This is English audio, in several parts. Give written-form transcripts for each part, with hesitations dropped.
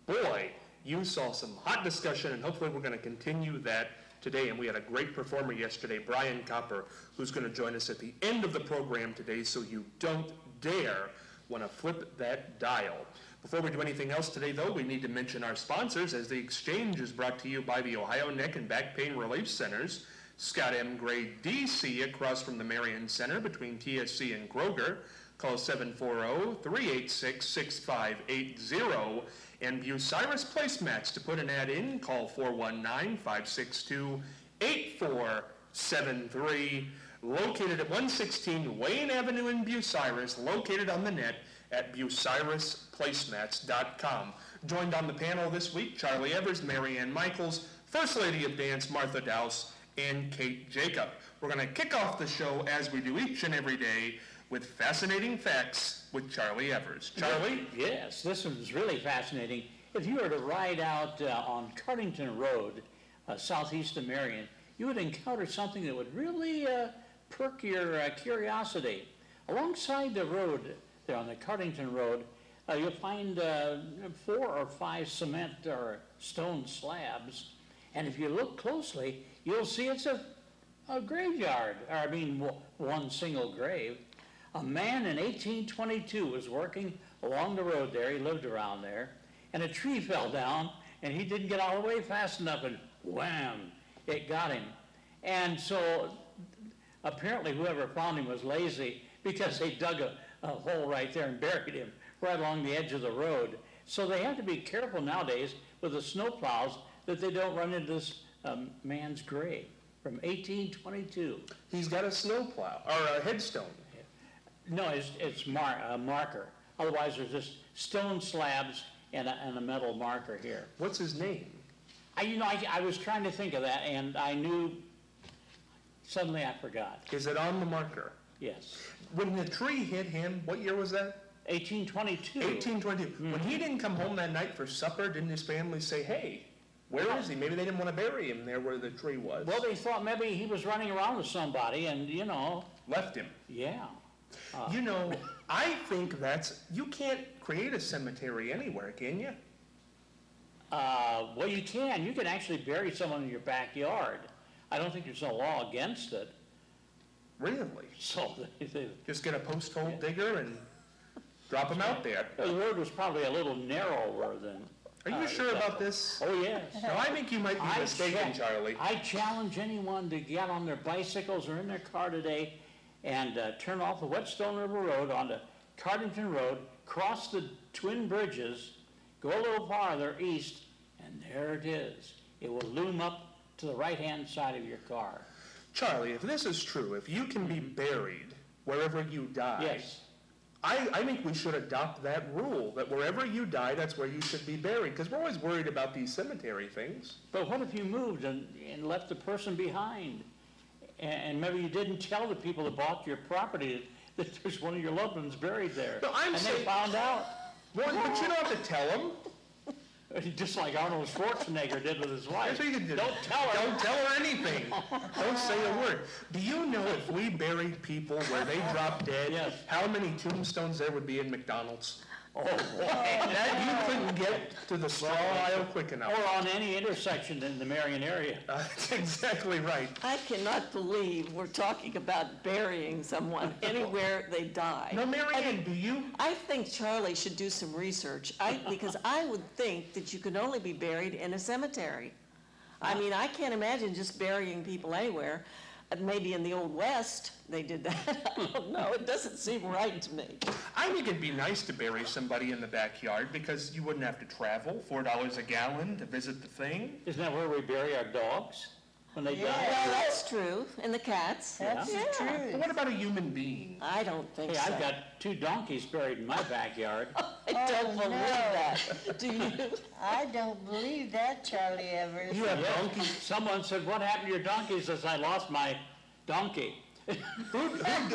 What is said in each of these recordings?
Boy, you saw some hot discussion, and hopefully we're going to continue that today. And we had a great performer yesterday, Brian Copper, who's going to join us at the end of the program today, so you don't dare want to flip that dial. Before we do anything else today, though, we need to mention our sponsors, as the Exchange is brought to you by the Ohio Neck and Back Pain Relief Centers, Scott M. Gray, D.C., across from the Marion Center between TSC and Kroger. Call 740-386-6580. And Bucyrus Placemats. To put an ad in, call 419-562-8473. Located at 116 Wayne Avenue in Bucyrus, located on the net at bucyrusplacemats.com. Joined on the panel this week, Charlie Evers, Marianne Michaels, First Lady of Dance, Martha Dowse, and Kate Jacob. We're going to kick off the show, as we do each and every day, with Fascinating Facts with Charlie Evers. Charlie? Yes, this one's really fascinating. If you were to ride out on Cardington Road, southeast of Marion, you would encounter something that would really perk your curiosity. Alongside the road, there on the Cardington Road, you'll find 4 or 5 cement or stone slabs. And if you look closely, you'll see it's a graveyard, or I mean one single grave. A man in 1822 was working along the road there, he lived around there, and a tree fell down, and he didn't get all the way fast enough, and wham, it got him. And so apparently whoever found him was lazy, because they dug a hole right there and buried him right along the edge of the road. So they have to be careful nowadays with the snow plows that they don't run into this man's grave from 1822. He's got a snow plow, or a headstone. No, it's marker. Otherwise, there's just stone slabs and a metal marker here. What's his name? I was trying to think of that, and I knew, suddenly I forgot. Is it on the marker? Yes. When the tree hit him, what year was that? 1822. 1822. Mm-hmm. When he didn't come home that night for supper, didn't his family say, hey, where is he? Maybe they didn't want to bury him there where the tree was. Well, they thought maybe he was running around with somebody and, left him. Yeah. I think you can't create a cemetery anywhere, can you? Well, you can. You can actually bury someone in your backyard. I don't think there's no law against it. Really? So they just get a post hole digger and drop them out there. The road was probably a little narrower than... Are you sure about this? Oh, yes. No, I think you might be mistaken, Charlie. I challenge anyone to get on their bicycles or in their car today and turn off the Whetstone River Road onto Cardington Road, cross the Twin Bridges, go a little farther east, and there it is. It will loom up to the right-hand side of your car. Charlie, if this is true, if you can be buried wherever you die, yes. I think we should adopt that rule, that wherever you die, that's where you should be buried, because we're always worried about these cemetery things. But what if you moved and left the person behind? And maybe you didn't tell the people that bought your property that there's one of your loved ones buried there. No, they found out. Well, but you don't have to tell them. Just like Arnold Schwarzenegger did with his wife. That's what you can do. Don't tell her. Don't tell her anything. Don't say a word. Do you know if we buried people where they dropped dead, yes. how many tombstones there would be in McDonald's? Oh, boy. That you couldn't get to the straw aisle quick enough. Or on any intersection in the Marion area. That's exactly right. I cannot believe we're talking about burying someone anywhere they die. No, Marianne, do you? I think Charlie should do some research, because I would think that you could only be buried in a cemetery. I mean, I can't imagine just burying people anywhere. Maybe in the Old West they did that. I don't know. It doesn't seem right to me. I think it'd be nice to bury somebody in the backyard because you wouldn't have to travel $4 a gallon to visit the thing. Isn't that where we bury our dogs when they die? Well, that's true. And the cats. That's true. But what about a human being? I don't think so. Hey, I've got 2 donkeys buried in my backyard. I don't believe that. Do you? I don't believe that, Charlie Evers. You have donkeys? Someone said, what happened to your donkeys? As I lost my donkey. Who dug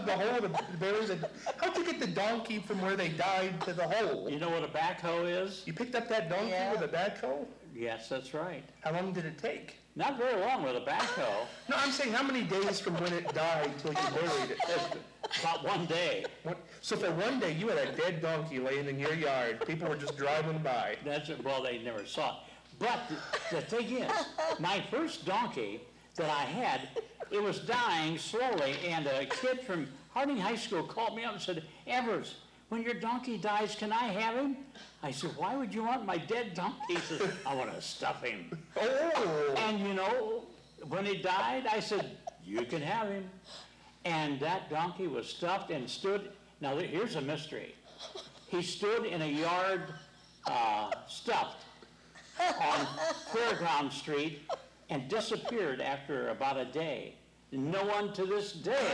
the hole to bury the, how'd you get the donkey from where they died to the hole? You know what a backhoe is? You picked up that donkey Yeah. with a backhoe? Yes, that's right. How long did it take? Not very long with a backhoe. No, I'm saying how many days from when it died till you buried it? About one day. So for one day, you had a dead donkey laying in your yard. People were just driving by. Well, they never saw it. But the thing is, my first donkey that I had, it was dying slowly, and a kid from Harding High School called me up and said, Evers, when your donkey dies, can I have him? I said, why would you want my dead donkey? He said, I want to stuff him. Oh! And you know, when he died, I said, you can have him. And that donkey was stuffed and stood, now here's a mystery. He stood in a yard stuffed on Fairground Street and disappeared after about a day. No one to this day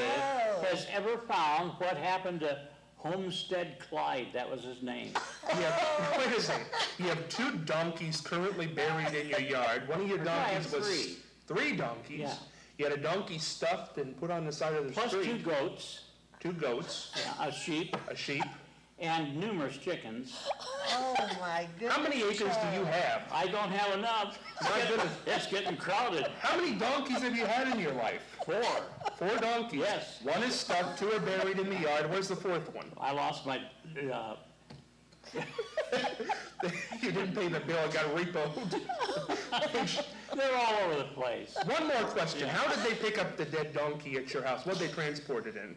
has ever found what happened to Homestead Clyde, that was his name. Wait a second. You have 2 donkeys currently buried in your yard. One of your I donkeys have was... 3 donkeys? Yeah. You had a donkey stuffed and put on the side of the Plus 2 street. goats, 2 goats, a sheep, a sheep. and numerous chickens. Oh, my goodness. How many acres do you have? I don't have enough. My goodness. It's getting crowded. How many donkeys have you had in your life? 4. 4 donkeys? Yes. 1 is stuffed, 2 are buried in the yard. Where's the 4th one? I lost my, You didn't pay the bill, it got repoed. they're all over the place. One more question. How did they pick up the dead donkey at your house? What did they transport it in?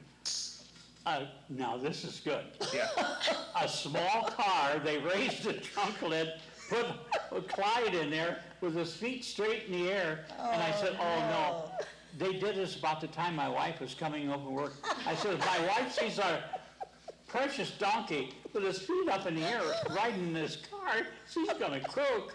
Now this is good. Yeah. A small car, they raised the trunk lid, put Clyde in there with his feet straight in the air, and I said, oh no. They did this about the time my wife was coming home from work. I said, if my wife sees our precious donkey with his feet up in the air riding in this car, she's gonna croak.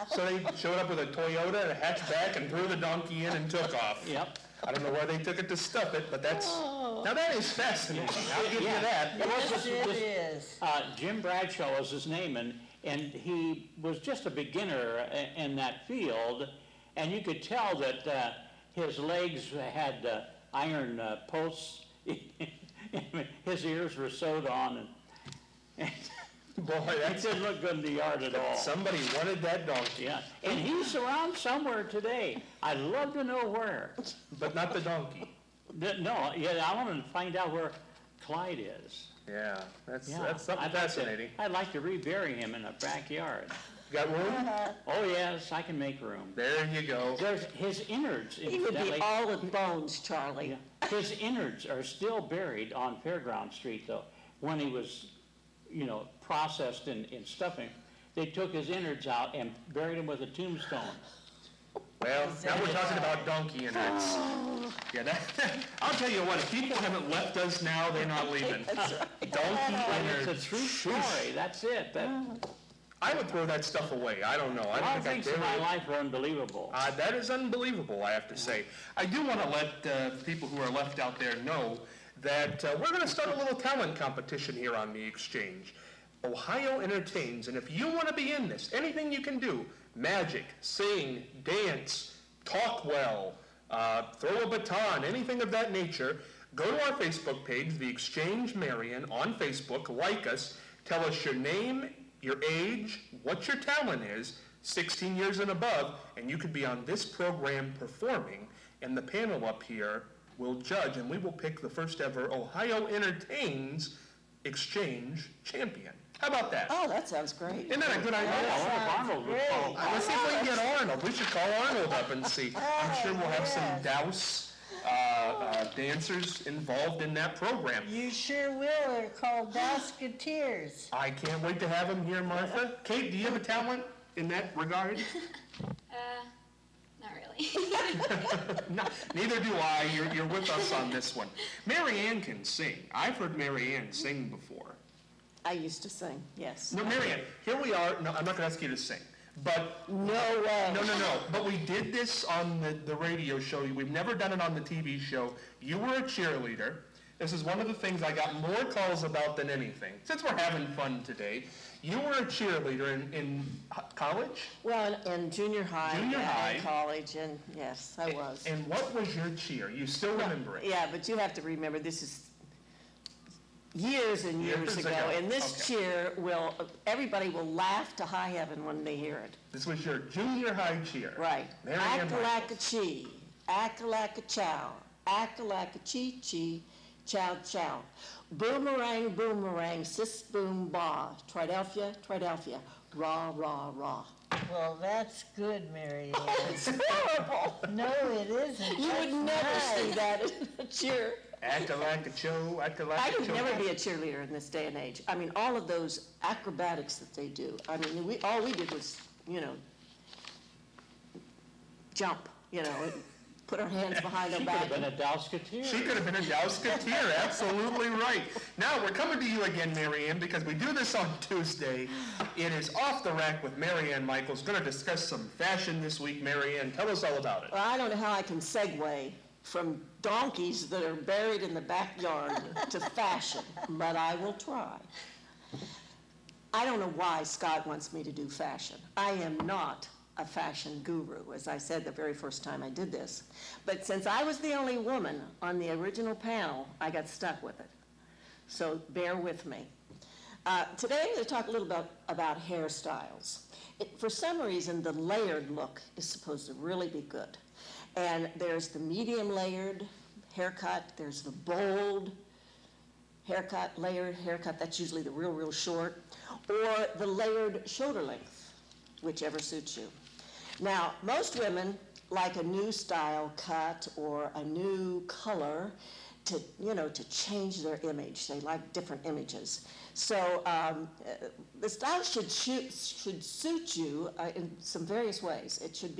So they showed up with a Toyota and a hatchback and threw the donkey in and took off. Yep. I don't know where they took it to stuff it, but that's, now that is fascinating. I'll give you Yeah. that. Yes, it is. Jim Bradshaw was his name, and he was just a beginner in that field, and you could tell that his legs had iron posts. His ears were sewed on, and Boy, it that's, didn't look good in the yard at all. somebody wanted that donkey, Yeah, and he's around somewhere today. I'd love to know where. but not the donkey. No, yeah, I want to find out where Clyde is. Yeah, that's Yeah, something I'd like to- fascinating. I'd like to rebury him in the backyard. Got room? Oh, yes, I can make room. There you go. There's his innards, He would be incidentally. all in bones, Charlie. His innards are still buried on Fairground Street, though. When he was, processed in stuffing, they took his innards out and buried him with a tombstone. Well, now we're talking about donkey innards. Yeah, I'll tell you what, if people haven't left us now, they're not leaving. Donkey But it's a innards. true story, that's it. I would throw that stuff away. I don't know. A I lot don't of think things I'd in bury my it. life are unbelievable. That is unbelievable, I have to say. I do want to let people who are left out there know that we're going to start a little talent competition here on The Exchange. Ohio Entertains, and if you want to be in this, anything you can do, magic, sing, dance, talk well, throw a baton, anything of that nature, go to our Facebook page, The Exchange Marion, on Facebook, like us, tell us your name, your age, what your talent is, 16 years and above, and you could be on this program performing, and the panel up here will judge, and we will pick the first ever Ohio Entertains Exchange champion. How about that? Oh, that sounds great. Isn't that a good I idea? wonder if Arnold would call. Let's see if we can get Arnold. We should call Arnold up and see. I'm sure we'll have some Douse dancers involved in that program. You sure will. They're called Dowsketeers. I can't wait to have him here, Martha. Kate, do you have a talent in that regard? Not really. No, neither do I. You're with us on this one. Mary Ann can sing. I've heard Mary Ann sing before. I used to sing, yes. No, Mary Ann, here we are. No, I'm not going to ask you to sing. But No way. No. But we did this on the radio show. We've never done it on the TV show. You were a cheerleader. This is one of the things I got more calls about than anything. Since we're having fun today, you were a cheerleader in college? Well, in junior high. Junior high. And college, and yes, I was. And what was your cheer? You still remember it? Yeah, but you have to remember, this is years and years Years ago. ago. And this Okay. cheer everybody will laugh to high heaven when they hear it. This was your junior high cheer. Right. Mary Ann Michaels. Ack-a-lack-a-chee, ack-a-lack-a-chow, ack-a-lack-a-chee-chee, chow-chow. Boomerang, boomerang, sis boom ba, Triadelphia, Triadelphia, rah, rah, rah. Well, that's good, Mary Ann. It's horrible. No, it isn't. You would That's never nice. see that in a cheer. Ack-a-lack-a-cho, I ack-a-lack-a-cho. could never be a cheerleader in this day and age. I mean, all of those acrobatics that they do, I mean, all we did was, jump, and put our hands behind our She could back. have been a Dalsketeer. She could have been a Jousketeer, absolutely right. Now, we're coming to you again, Mary Ann, because we do this on Tuesday. It is Off the Rack with Mary Ann Michaels. Going to discuss some fashion this week, Mary Ann. Tell us all about it. Well, I don't know how I can segue from donkeys that are buried in the backyard to fashion, but I will try. I don't know why Scott wants me to do fashion. I am not a fashion guru, as I said the very first time I did this. But since I was the only woman on the original panel, I got stuck with it. So bear with me. Today I'm going to talk a little bit about hairstyles. For some reason, the layered look is supposed to really be good. And there's the medium layered haircut, there's the bold haircut, layered haircut, that's usually the real, real short, or the layered shoulder length, whichever suits you. Now, most women like a new style cut or a new color to change their image. They like different images. So the style should suit you in some various ways. It should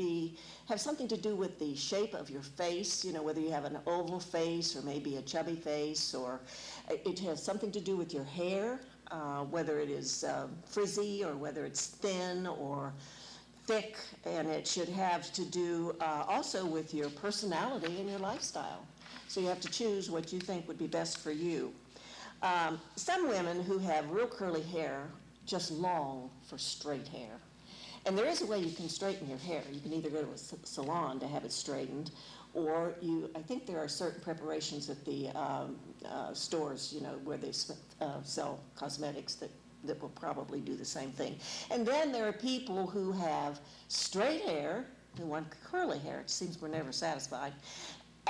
have something to do with the shape of your face, whether you have an oval face or maybe a chubby face, or it has something to do with your hair, whether it is frizzy or whether it's thin or thick, and it should have to do also with your personality and your lifestyle. So you have to choose what you think would be best for you. Some women who have real curly hair just long for straight hair. And there is a way you can straighten your hair. You can either go to a salon to have it straightened, or I think there are certain preparations at the stores, where they sell cosmetics that will probably do the same thing. And then there are people who have straight hair, who want curly hair. It seems we're never satisfied.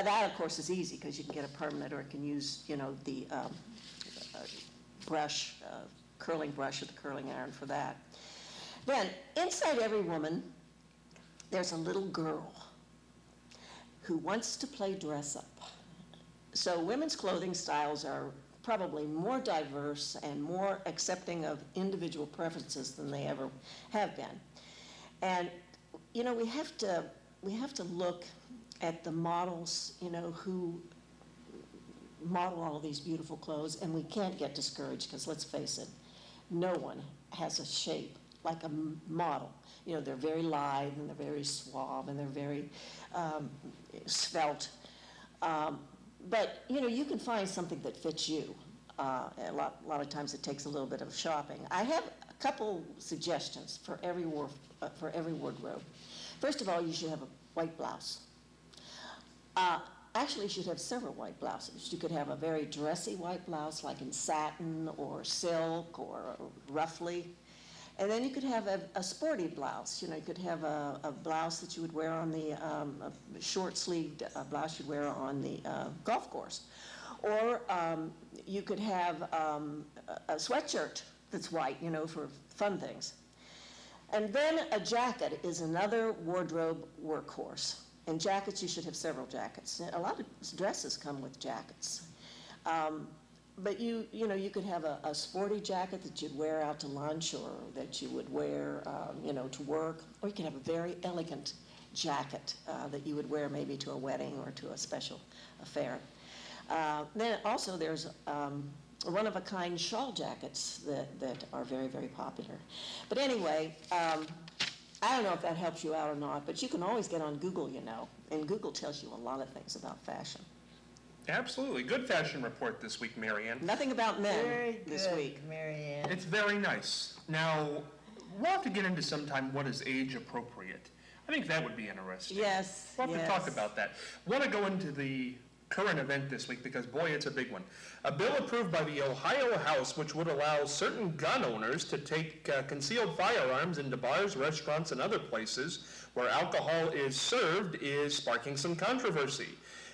That, of course, is easy because you can get a permanent, or you can use, the brush, curling brush or the curling iron for that. Then, inside every woman, there's a little girl who wants to play dress up. So women's clothing styles are probably more diverse and more accepting of individual preferences than they ever have been. And, we have to look at the models, who model all of these beautiful clothes, and we can't get discouraged because, let's face it, no one has a shape like a model. They're very lithe and they're very suave and they're very svelte. But, you can find something that fits you. A lot of times it takes a little bit of shopping. I have a couple suggestions for every wardrobe. First of all, you should have a white blouse. Actually, you should have several white blouses. You could have a very dressy white blouse, like in satin or silk or roughly. And then you could have a sporty blouse. You could have a blouse that you would wear on the, a short-sleeved blouse you'd wear on the golf course. Or you could have a sweatshirt that's white, for fun things. And then a jacket is another wardrobe workhorse. And jackets, you should have several jackets. A lot of dresses come with jackets. But you could have a sporty jacket that you'd wear out to lunch, or that you would wear, to work. Or you could have a very elegant jacket that you would wear maybe to a wedding or to a special affair. Then also there's one-of-a-kind shawl jackets that are very, very popular. But anyway, I don't know if that helps you out or not, but you can always get on Google, and Google tells you a lot of things about fashion. Absolutely. Good fashion report this week, Marianne. Nothing about men Very this good, week. Mary Ann. It's very nice. Now, we'll have to get into sometime what is age appropriate. I think that would be interesting. Yes, We'll have to yes. talk about that. Want to go into the current event this week because, boy, it's a big one. A bill approved by the Ohio House which would allow certain gun owners to take concealed firearms into bars, restaurants, and other places where alcohol is served is sparking some controversy.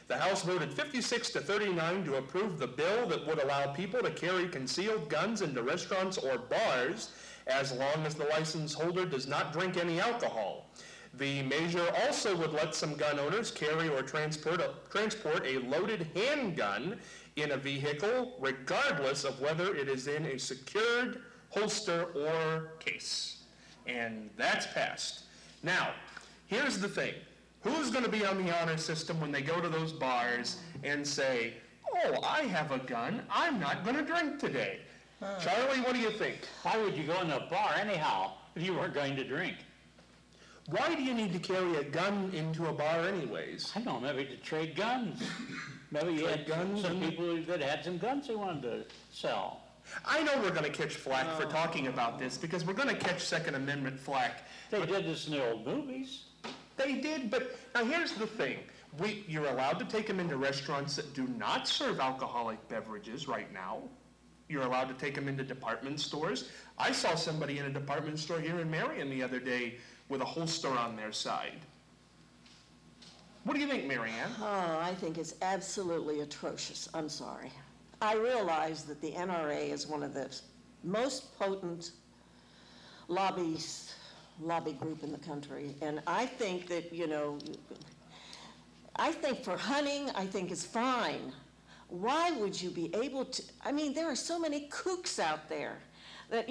The House voted 56 to 39 to approve the bill that would allow people to carry concealed guns into restaurants or bars as long as the license holder does not drink any alcohol. The measure also would let some gun owners carry or transport a loaded handgun in a vehicle, regardless of whether it is in a secured holster or case. And that's passed. Now, here's the thing. Who's going to be on the honor system when they go to those bars and say, oh, I have a gun, I'm not going to drink today? Charlie, what do you think? Why would you go in a bar anyhow if you weren't going to drink? Why do you need to carry a gun into a bar anyways? I don't know, maybe to trade guns. Maybe you had guns some and- people that had some guns they wanted to sell. I know we're going to catch flack for talking about this because we're going to catch Second Amendment flack. They did this in the old movies. They did, but now here's the thing. You're allowed to take them into restaurants that do not serve alcoholic beverages right now. You're allowed to take them into department stores. I saw somebody in a department store here in Marion the other day with a holster on their side. What do you think, Marianne? Oh, I think it's absolutely atrocious. I'm sorry. I realize that the NRA is one of the most potent lobby group in the country. And I think that, I think for hunting, I think it's fine. Why would you be able to, I mean, there are so many kooks out there that,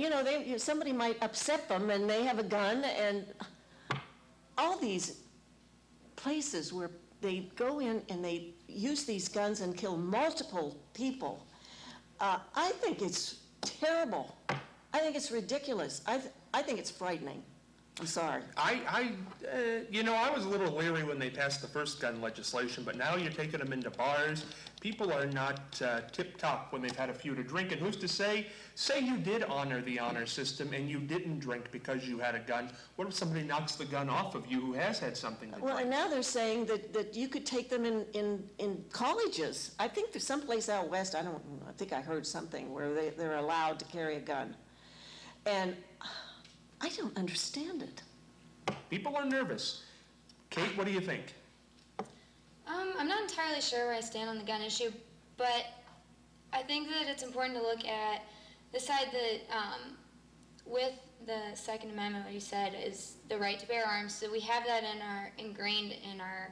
somebody might upset them and they have a gun, and all these places where they go in and they use these guns and kill multiple people. I think it's terrible. I think it's ridiculous. I think it's frightening. I'm sorry. I was a little leery when they passed the first gun legislation, but now you're taking them into bars. People are not tip-top when they've had a few to drink. And who's to say you did honor the honor system and you didn't drink because you had a gun. What if somebody knocks the gun off of you who has had something to Well, drink? and now they're saying that you could take them in colleges. I think there's someplace out west, I think I heard something where they're allowed to carry a gun. And I don't understand it. People are nervous. Kate, what do you think? I'm not entirely sure where I stand on the gun issue, but I think that it's important to look at the side that, with the Second Amendment, what you said is the right to bear arms. So we have that ingrained in our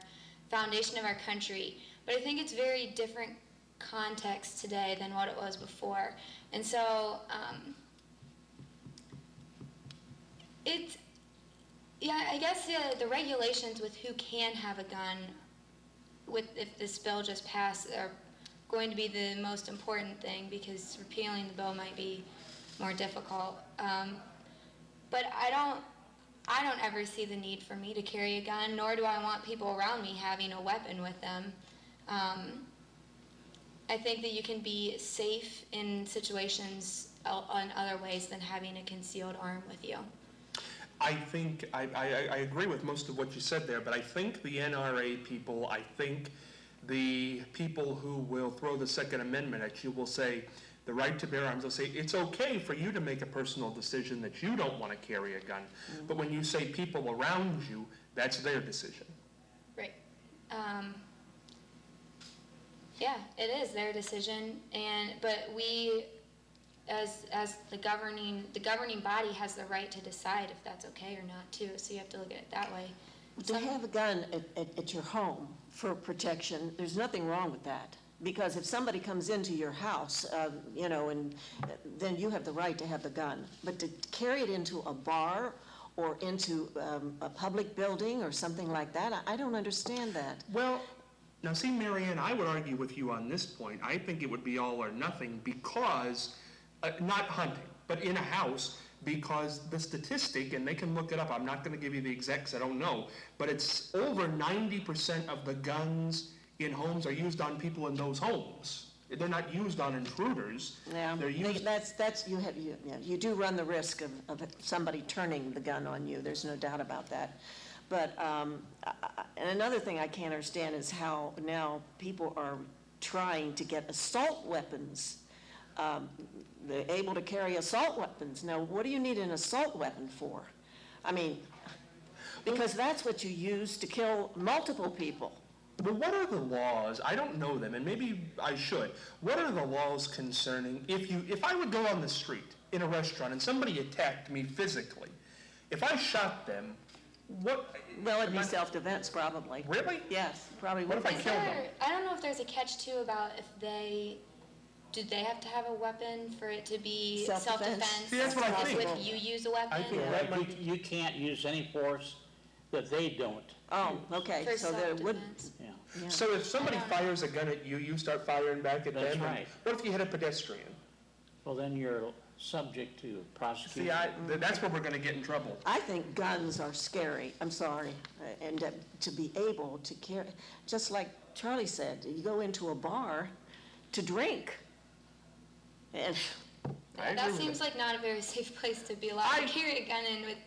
foundation of our country. But I think it's very different context today than what it was before. And so, I guess the regulations with who can have a gun, if this bill just passed, are going to be the most important thing, because repealing the bill might be more difficult. But I don't ever see the need for me to carry a gun, nor do I want people around me having a weapon with them. I think that you can be safe in situations in other ways than having a concealed arm with you. I think, I agree with most of what you said there, but I think the NRA people, I think the people who will throw the Second Amendment at you will say, the right to bear arms, they'll say, it's okay for you to make a personal decision that you don't want to carry a gun. Mm-hmm. But when you say people around you, that's their decision. Right. Yeah, it is their decision, but we, as the governing body, has the right to decide if that's okay or not too. So you have to look at it that way. To have a gun at your home for protection, there's nothing wrong with that. Because if somebody comes into your house, and then you have the right to have the gun. But to carry it into a bar or into a public building or something like that, I don't understand that. Well, now see, Marianne, I would argue with you on this point. I think it would be all or nothing because, not hunting, but in a house, because the statistic, and they can look it up, I'm not going to give you the exacts, I don't know, but it's over 90% of the guns in homes are used on people in those homes. They're not used on intruders. Yeah, They're used, you do run the risk of somebody turning the gun on you, there's no doubt about that. But, and another thing I can't understand is how now people are trying to get assault weapons. They're able to carry assault weapons. Now, what do you need an assault weapon for? I mean, because that's what you use to kill multiple people. but what are the laws? I don't know them, and maybe I should. What are the laws concerning, if I would go on the street in a restaurant and somebody attacked me physically, if I shot them, what? Well, it'd be self-defense, probably. Really? Yes, probably What would. if I Is kill them? there, I don't know if there's a catch too about if do they have to have a weapon for it to be Self-defense. self-defense? See, that's what I think. If you use a weapon? I think Yeah, that might you can't use any force that they don't. Oh, okay, For so there would, self-defense. Yeah. yeah. So if somebody fires a gun at you, you start firing back at That's them? and right. What if you hit a pedestrian? Well, then you're subject to prosecution. See, that's where we're gonna get in trouble. I think guns are scary, I'm sorry, and to be able to carry, just like Charlie said, you go into a bar to drink, and I That agree with seems like not a very safe place to be allowed to carry a gun in with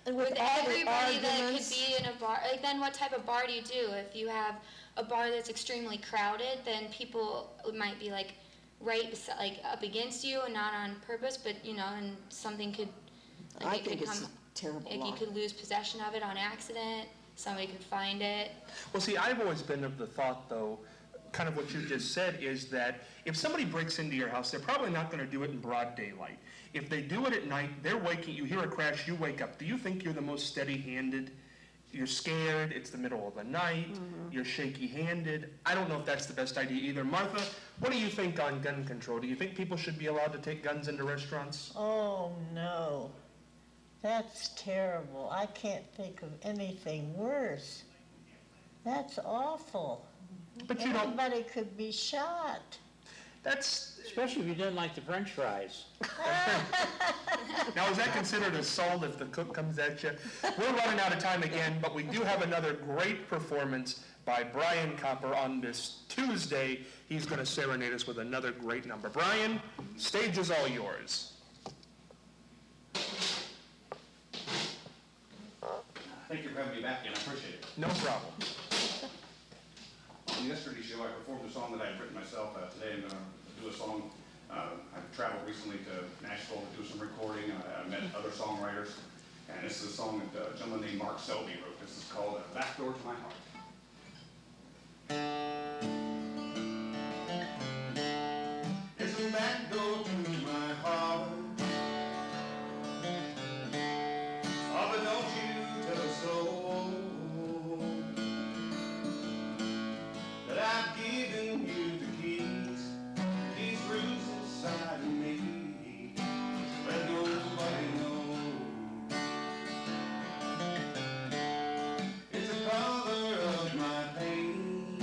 with all the everybody that could arguments. be in a bar. Like, then what type of bar do you do? If you have a bar that's extremely crowded, then people might be like like up against you and not on purpose, but and something could, like, I it think could it's a come, terrible like, law. you could lose possession of it on accident, somebody could find it. Well, see, I've always been of the thought, though, kind of what you just said, is that if somebody breaks into your house, they're probably not gonna do it in broad daylight. If they do it at night, they're waking, you hear a crash, you wake up. Do you think you're the most steady-handed? You're scared, it's the middle of the night, you're shaky-handed. I don't know if that's the best idea either. Martha, what do you think on gun control? Do you think people should be allowed to take guns into restaurants? Oh, no. That's terrible. I can't think of anything worse. That's awful. But you don't, Anybody could be shot. that's, Especially if you didn't like the french fries. now is that considered assault if the cook comes at you? We're running out of time again, but we do have another great performance by Brian Copper on this Tuesday. He's going to serenade us with another great number. Brian, stage is all yours. Thank you for having me back, and I appreciate it. No problem. On yesterday's show, I performed a song that I'd written myself. Today I'm going to do a song. I've traveled recently to Nashville to do some recording. I met other songwriters, and this is a song that a gentleman named Mark Selby wrote. This is called Back Door to My Heart. There's a back door to my heart. Oh, but don't you tell a soul that I've given you the keys, these roots inside of me. Let nobody know. It's the color of my pain.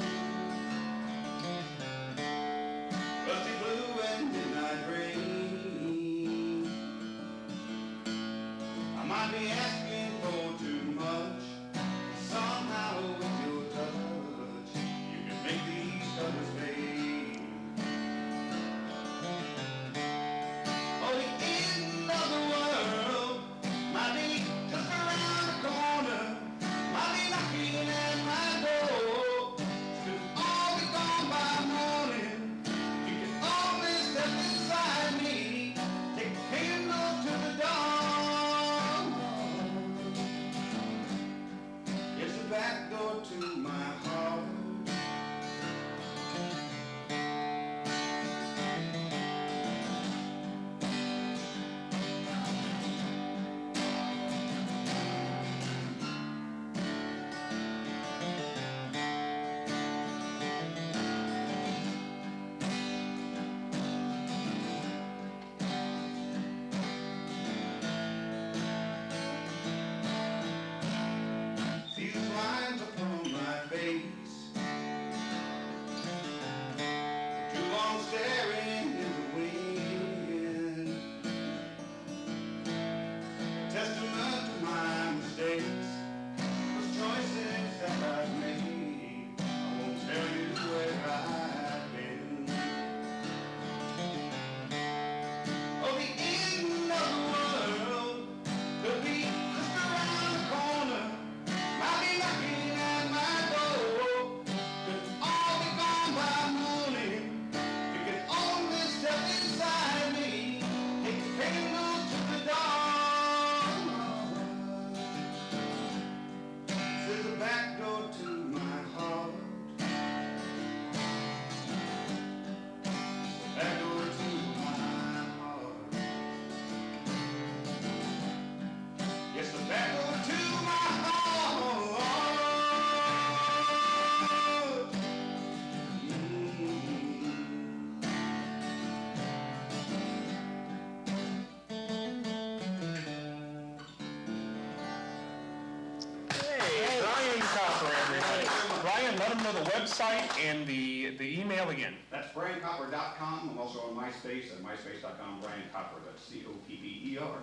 know the website and the email again. That's briancopper.com. I'm also on MySpace at myspace.com, Brian Copper, that's C-O-P-P-E-R.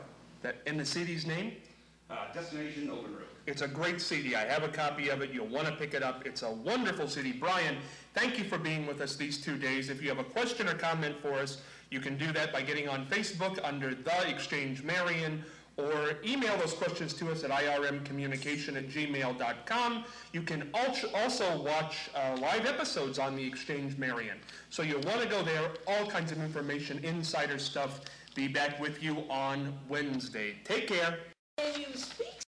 And the city's name? Destination Open Road. It's a great CD. I have a copy of it. You'll want to pick it up. It's a wonderful CD. Brian, thank you for being with us these 2 days. If you have a question or comment for us, you can do that by getting on Facebook under The Exchange Marion, or email those questions to us at irmcommunication@gmail.com. You can also watch live episodes on The Exchange Marion. So you'll want to go there. All kinds of information, insider stuff. Be back with you on Wednesday. Take care. Can you speak